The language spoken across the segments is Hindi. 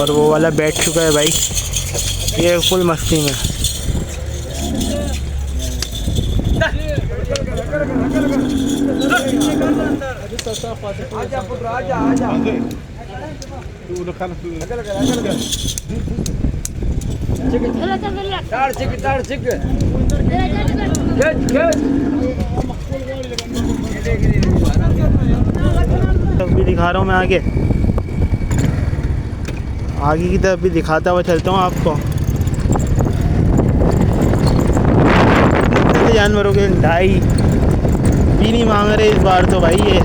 और वो वाला बैठ चुका है भाई, ये फुल मस्ती में। अभी दिखा रहा हूँ मैं आगे की तरफ भी दिखाता हुआ चलता हूँ आपको। जानवरों के 2.5 भी नहीं मांग रहे इस बार तो भाई। ये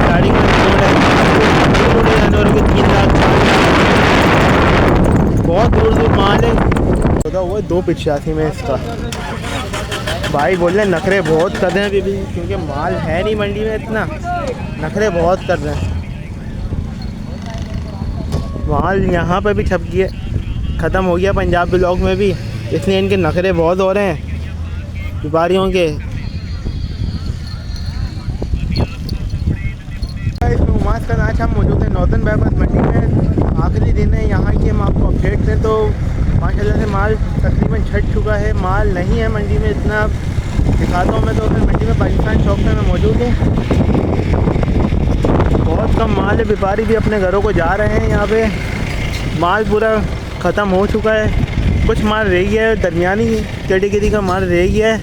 गाड़ी में छोटे जानवरों के 3 लाख, बहुत दूर दूर माल है। होता हुआ 285 में इसका। भाई बोल रहे नखरे बहुत कर रहे हैं अभी भी, क्योंकि माल है नहीं मंडी में इतना, नखरे बहुत कर रहे हैं। माल यहाँ पर भी छप गया, ख़त्म हो गया पंजाब ब्लॉक में भी, इसलिए इनके नखरे बहुत हो रहे हैं व्यापारियों के। उमास का नाच हम मौजूद है नॉर्दर्न बाईपास मंडी में। आखिरी दिन है यहाँ के, हम आपको अपडेट दें तो माशाल्लाह से माल तकरीबन छट चुका है। माल नहीं है मंडी में इतना, दिखाता हूँ मैं तो फिर मंडी में पाकिस्तान चौक में मैं मौजूद हूँ। बहुत कम माल है, व्यापारी भी अपने घरों को जा रहे हैं। यहाँ पे माल पूरा ख़त्म हो चुका है। कुछ माल रह गया है, दरमियानी कैटेगरी का माल रह गया है।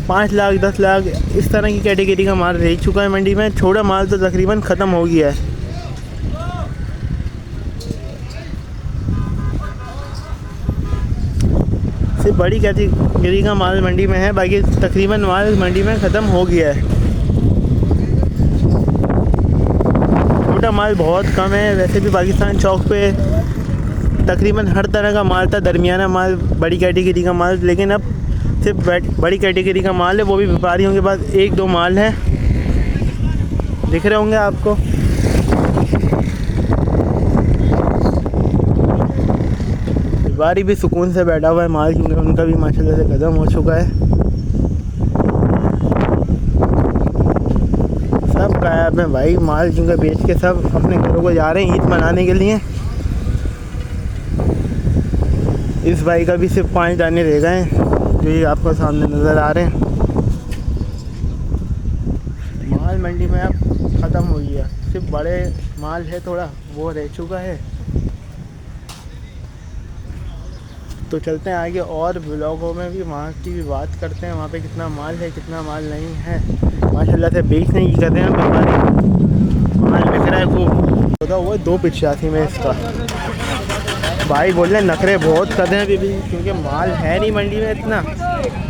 5 लाख 10 लाख इस तरह की कैटेगरी का माल रह चुका है मंडी में। छोटा माल तो तकरीबन ख़त्म हो गया है। सिर्फ बड़ी कैटेगरी का माल मंडी में है, बाकी तकरीबन माल मंडी में ख़त्म हो गया है। छोटा माल बहुत कम है। वैसे भी पाकिस्तान चौक पे तकरीबन हर तरह का माल था, दरमियाना माल, बड़ी कैटेगरी का माल, लेकिन अब सिर्फ बड़ी कैटेगरी का माल है, वो भी व्यापारियों के पास 1-2 माल हैं, दिख रहे होंगे आपको। व्यापारी भी सुकून से बैठा हुआ है माल, क्योंकि उनका भी माशाल्लाह से ख़त्म हो चुका है। सब गायब है भाई माल, क्योंकि बेच के सब अपने घरों को जा रहे हैं ईद मनाने के लिए। इस भाई का भी सिर्फ 5 दाने रह गए हैं, जो ये आपको सामने नज़र आ रहे हैं। माल मंडी में अब ख़त्म हो गया, सिर्फ बड़े माल है थोड़ा, वो रह चुका है। तो चलते हैं आगे और ब्लॉगों में भी, वहाँ की भी बात करते हैं, वहाँ पे कितना माल है कितना माल नहीं है। माशाल्लाह से बेचने की कर रहे हैं व्यापारी, माल बिक रहा है खूब। होता हुआ 285 में इसका। भाई बोल रहे नखरे बहुत कर रहे हैं अभी भी, क्योंकि माल है नहीं मंडी में इतना,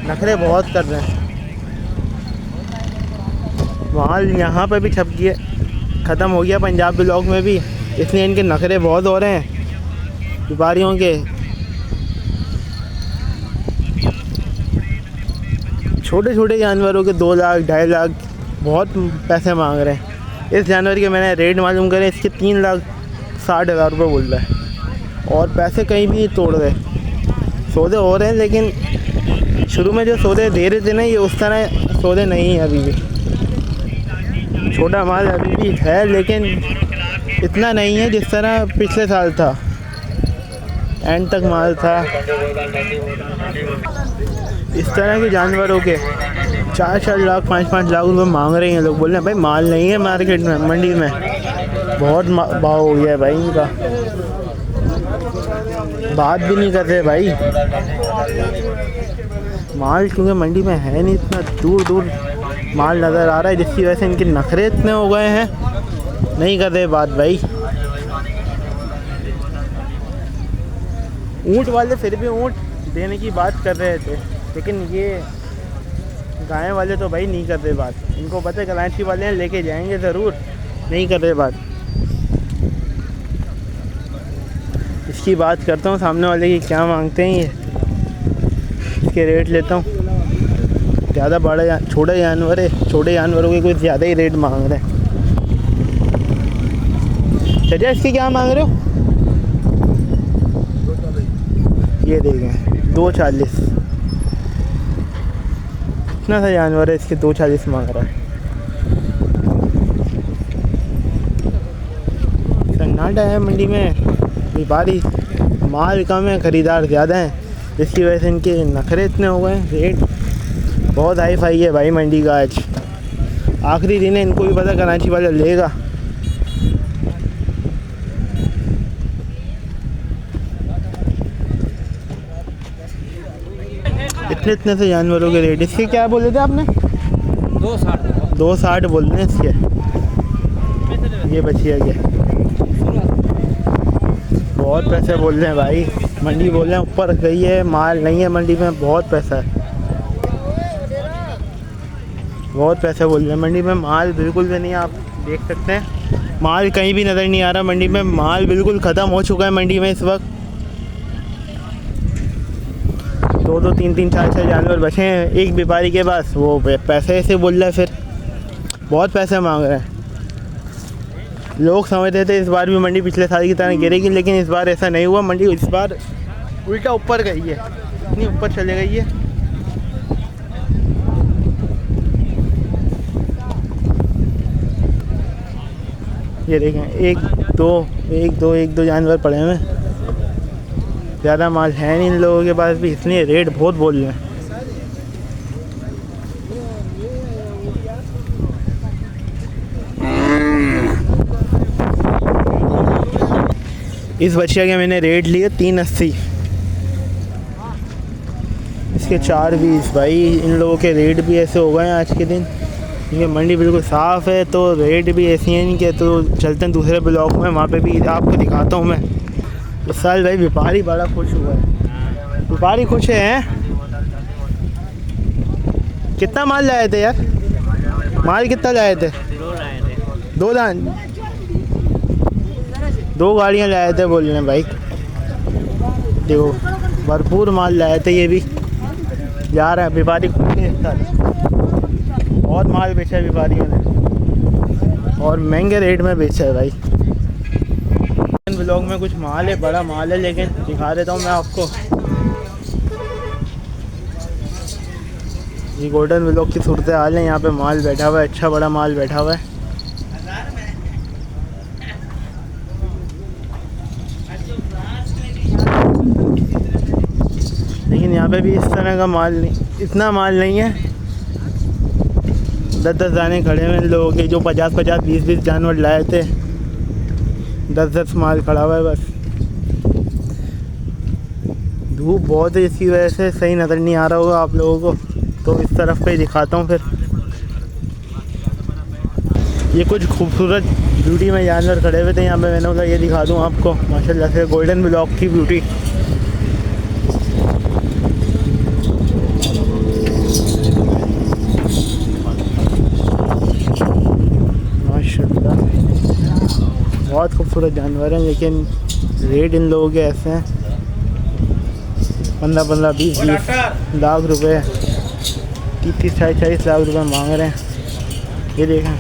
नखरे बहुत कर रहे हैं। माल यहाँ पर भी छप गया, ख़त्म हो गया पंजाब ब्लॉक में भी, इसलिए इनके नखरे बहुत हो रहे हैं व्यापारियों के। छोटे छोटे जानवरों के 2 लाख 2.5 लाख बहुत पैसे मांग रहे हैं। इस जानवर के मैंने रेट मालूम करे, इसके 3,60,000 रुपये बोल रहा है, और पैसे कहीं भी नहीं तोड़ रहे। सौदे हो रहे हैं, लेकिन शुरू में जो सौदे दे रहे थे ना, ये उस तरह सौदे नहीं है अभी भी। छोटा माल अभी भी है, लेकिन इतना नहीं है जिस तरह पिछले साल था, एंड तक माल था। इस तरह के जानवरों के 4-4 लाख 5-5 लाख रुपये मांग रहे हैं लोग। बोल रहे हैं भाई माल नहीं है मार्केट में, मंडी में बहुत भाव हो गया है भाई इनका। बात भी नहीं कर रहे भाई माल, क्योंकि मंडी में है नहीं, इतना दूर दूर माल नज़र आ रहा है, जिसकी वजह से इनके नखरे इतने हो गए हैं, नहीं कर रहे बात भाई। ऊँट वाले फिर भी ऊँट देने की बात कर रहे थे, लेकिन ये गाय वाले तो भाई नहीं कर रहे बात। इनको पता है कराची वाले हैं, लेके जाएंगे ज़रूर, नहीं कर रहे बात। इसकी बात करता हूँ सामने वाले की, क्या मांगते हैं ये, इसके रेट लेता हूँ। ज़्यादा बड़ा छोटा जानवर है, छोटे जानवरों के कुछ ज़्यादा ही रेट मांग रहे हैं। चलिए इसकी क्या मांग रहे हो? ये देखें 240, इतना सा जानवर है, इसके 240 मांग रहा है। सन्ना सन्नाटा है मंडी में। व्यापारी माल कम है, ख़रीदार ज़्यादा हैं, जिसकी वजह से इनके नखरे इतने हो गए हैं। रेट बहुत हाई फाई है भाई मंडी का। आज आखिरी दिन है, इनको भी पता कराची वाला लेगा। इतने इतने से जानवरों के रेट। इसके क्या बोले थे आपने? 260 बोल रहे हैं इसके। ये बचिया के बहुत पैसे बोल रहे हैं भाई। मंडी बोल रहे हैं ऊपर गई है, माल नहीं है मंडी में, बहुत पैसा है, बहुत पैसे बोल रहे हैं। मंडी में माल बिल्कुल भी नहीं है, आप देख सकते हैं माल कहीं भी नज़र नहीं आ रहा। मंडी में माल बिल्कुल ख़त्म हो चुका है मंडी में इस वक्त। 2-2, 3-3, 4-4 जानवर बचे हैं एक व्यापारी के पास। वो पैसे ऐसे बोल रहा है, फिर बहुत पैसे मांग रहे हैं। लोग समझ रहे थे इस बार भी मंडी पिछले साल की तरह गिरेगी, लेकिन इस बार ऐसा नहीं हुआ। मंडी इस बार उल्टा ऊपर गई है, इतनी ऊपर चले गई है। ये देखें, एक दो जानवर पड़े हुए हैं। ज़्यादा माल है नहीं इन लोगों के पास भी, इसलिए रेट बहुत बोल रहे हैं। इस बच्चे के मैंने रेट लिए 380, इसके 420। भाई इन लोगों के रेट भी ऐसे हो गए हैं आज के दिन। ये मंडी बिल्कुल साफ़ है तो रेट भी ऐसी हैं इनके। तो चलते हैं दूसरे ब्लॉक में, वहाँ पे भी आपको दिखाता हूँ मैं। इस साल भाई व्यापारी बड़ा खुश हुआ है, व्यापारी खुश हैं। कितना माल लाए थे यार? माल कितना लाए थे? 2 गाड़ियाँ लाए थे बोल रहे हैं भाई। देखो भरपूर माल लाए थे, ये भी जा रहा है। व्यापारी खुश है इस साल, बहुत माल बेचा है व्यापारियों ने और महंगे रेट में बेचा है भाई। ब्लॉग में कुछ माल है, बड़ा माल है, लेकिन दिखा देता हूँ मैं आपको। ये गोल्डन ब्लॉक की सूरत हाल है। यहाँ पे माल बैठा हुआ है, अच्छा बड़ा माल बैठा हुआ है। लेकिन यहाँ पे भी इस तरह का माल नहीं, इतना माल नहीं है। 10-10 दाने खड़े हुए इन लोगों के, जो 50-50, 20-20 जानवर लाए थे। 10-10 माल खड़ा हुआ है बस। धूप बहुत है, इसकी वजह से सही नज़र नहीं आ रहा होगा आप लोगों को, तो इस तरफ पे ही दिखाता हूँ फिर। ये कुछ खूबसूरत ब्यूटी में जानवर खड़े हुए थे यहाँ पे, मैंने बोला ये दिखा दूँ आपको। माशाल्लाह से गोल्डन ब्लॉक की ब्यूटी। बहुत खूबसूरत जानवर हैं, लेकिन रेट इन लोगों के ऐसे हैं 15-15, 20-20 लाख रुपए, 30-40 लाख रुपए मांग रहे हैं। ये देखें,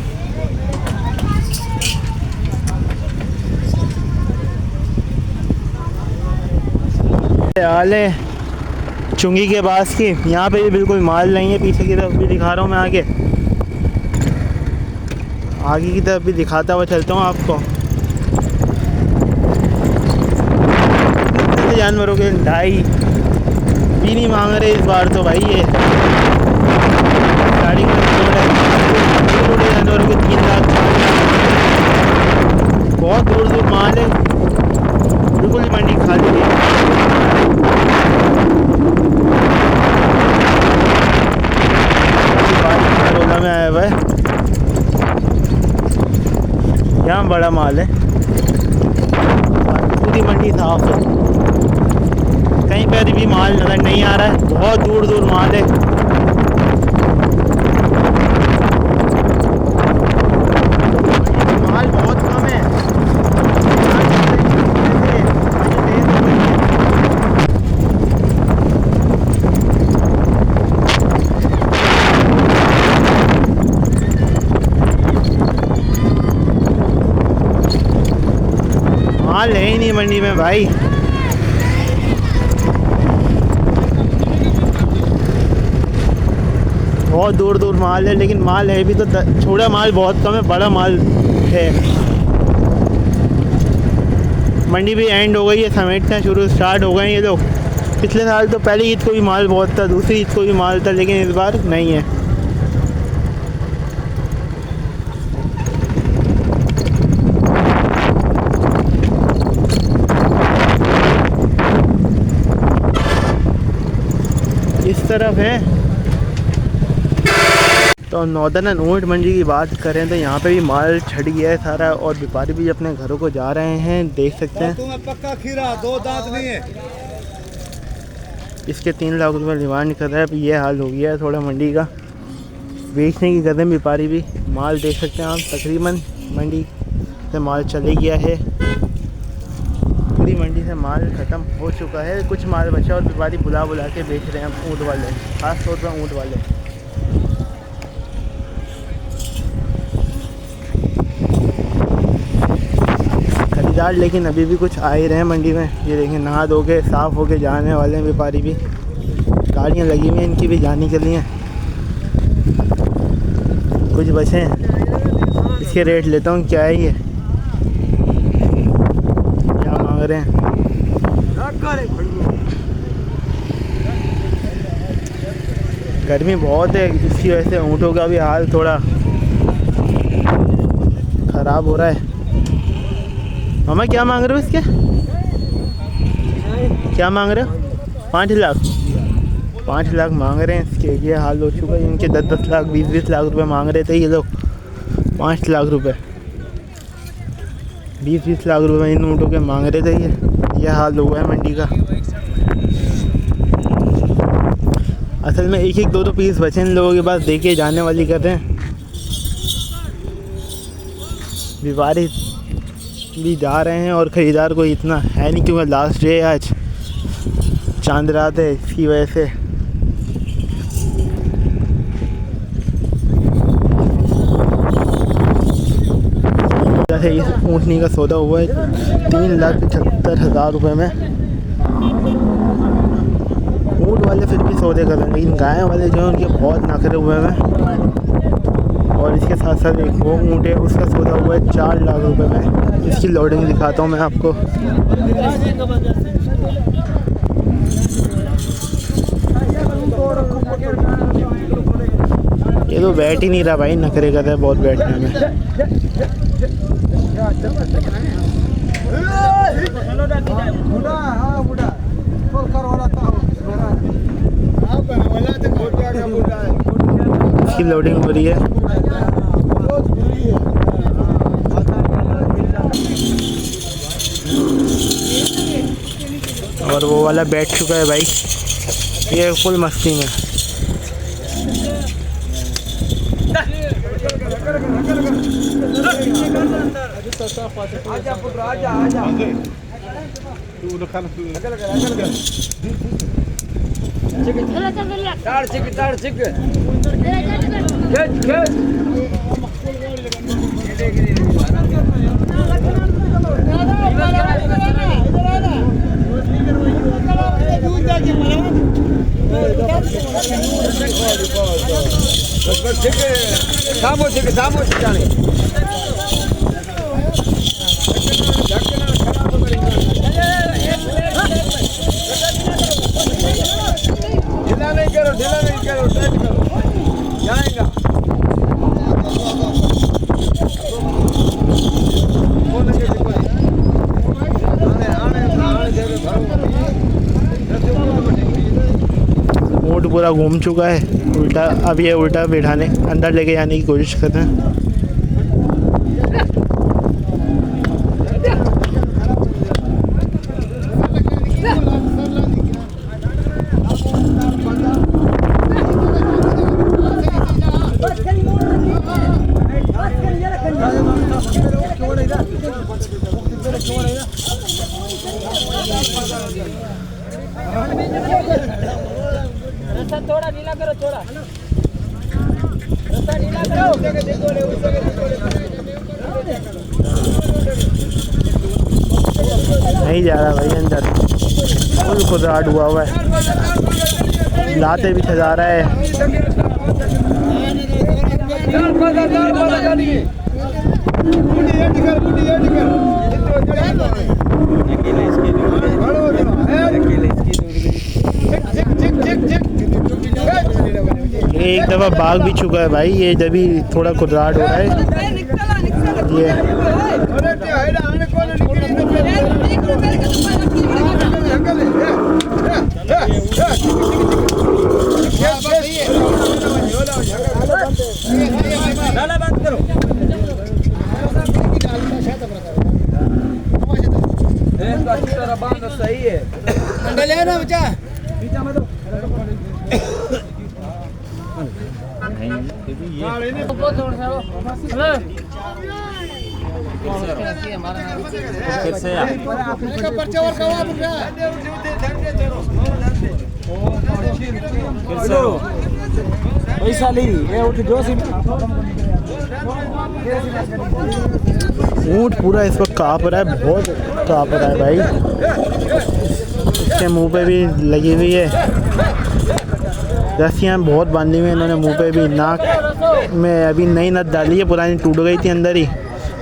हाल है चुंगी के पास की। यहाँ पे भी बिल्कुल माल नहीं है। पीछे की तरफ भी दिखा रहा हूँ मैं, आगे की तरफ भी दिखाता हुआ चलता हूँ आपको। जानवरों के 2.5 भी नहीं मांग रहे इस बार तो भाई। ये गाड़ी में छोटे जानवरों के 3 लाख, बहुत दूर दूर माल है, बिल्कुल ही मंडी खाली है। बड़ौदा में आया हुआ है, यहाँ बड़ा माल है। पूरी मंडी साफ है, कहीं पर भी माल नज़र नहीं आ रहा है, बहुत दूर दूर माल है। माल बहुत कम है। माल है ही नहीं मंडी में भाई। बहुत दूर दूर माल है, लेकिन माल है भी तो छोटा माल बहुत कम है, बड़ा माल है। मंडी भी एंड हो गई है, समेटना शुरू स्टार्ट हो गए ये लोग। पिछले साल तो पहली ईद को भी माल बहुत था, दूसरी ईद को भी माल था, लेकिन इस बार नहीं है। इस तरफ है। तो नॉर्दर्न ऊँट मंडी की बात करें तो यहाँ पे भी माल छट गया है सारा, और व्यापारी भी अपने घरों को जा रहे हैं, देख सकते हैं। तुम्हें पक्का खीरा 2 दांत नहीं है। इसके 3 लाख रुपए डिमांड कर रहा है। अब ये हाल हो गया है थोड़ा मंडी का, बेचने की कदम व्यापारी भी। माल देख सकते हैं आप, तकरीबन मंडी से माल चले गया है, पूरी मंडी से माल ख़त्म हो चुका है। कुछ माल बचा और व्यापारी बुला के बेच रहे हैं ऊँट वाले, ख़ास तौर पर ऊँट वाले। खरीदार लेकिन अभी भी कुछ आ ही रहे हैं मंडी में। ये देखें, नहा धो के साफ़ होके जाने वाले हैं व्यापारी भी। गाड़ियाँ लगी हुई हैं इनकी भी जाने के लिए। कुछ बचे हैं, इसके रेट लेता हूँ। क्या है ये, क्या मांग रहे हैं? गर्मी बहुत है, इसकी वजह से ऊँटों का भी हाल थोड़ा ख़राब हो रहा है। मामा क्या मांग रहे हो इसके? क्या मांग रहे हो? 5 लाख। 5 लाख मांग रहे हैं इसके। ये हाल हो चुका है इनके। 10-10 लाख 20-20 लाख रुपए मांग रहे थे ये लोग। 5 लाख रुपए, 20-20 लाख रुपए इन ऊँटों के मांग रहे थे। ये हाल हुआ है मंडी का। असल में 1-1 2-2 पीस बचे इन लोगों के पास, देके जाने वाली कर रहे हैं। व्यापारी भी जा रहे हैं और ख़रीदार कोई इतना है नहीं, क्योंकि लास्ट डे आज, चांद रात है, इसकी वजह से। जैसे इस ऊँटनी का सौदा हुआ है 3,75,000 रुपये में। ऊँट वाले फिर भी सौदे कर रहे हैं, लेकिन गाय वाले जो हैं उनके बहुत नखरे हुए हैं। और इसके साथ साथ एक वो ऊँट है, उसका सौदा हुआ है 4 लाख रुपए में। इसकी लोडिंग दिखाता हूँ मैं आपको। ये तो बैठ ही नहीं रहा भाई, नखरे कर रहा है बहुत बैठने में। इसकी लोडिंग हो रही है। और वो वाला बैठ चुका है भाई, ये फुल मस्ती में। ढीला नहीं करो, टाइट करो, जाएगा। ऊँट पूरा घूम चुका है उल्टा। अब ये उल्टा बैठाने अंदर लेके जाने की कोशिश कर रहे हैं। रास्ता थोड़ा ढीला करो, थोड़ा रास्ता ढीला करो। नहीं जा रहा भाई अंदर, फुल खुदराट हुआ है। लाते भी सजा रहा है। ये एक दफ़ा भाग भी चुका है भाई, ये जब भी थोड़ा कुदराट हो रहा है ये। सही है ना बच्चा ऊँट पूरा इस वक्त काँप रहा है, बहुत काँप रहा है भाई। इसके मुंह पे भी लगी हुई है रस्सियाँ, बहुत बांधी हुई है इन्होंने मुंह पे भी। नाक में अभी नई नस डाली है, पुरानी टूट गई थी अंदर ही,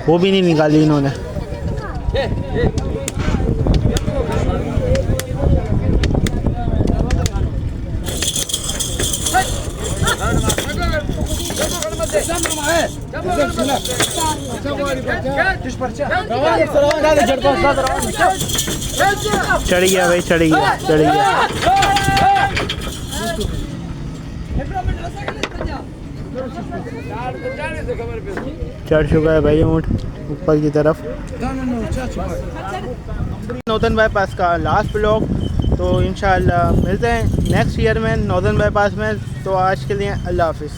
वो भी नहीं निकाली इन्होंने। चढ़ गया भाई, चढ़ गया, चढ़ गया, चढ़ चुका है भाई ऊँट ऊपर की तरफ। नॉर्दर्न बाईपास का लास्ट ब्लॉग, तो इंशाल्लाह मिलते हैं नेक्स्ट ईयर में नॉर्दर्न बाईपास में। तो आज के लिए अल्लाह हाफिज़।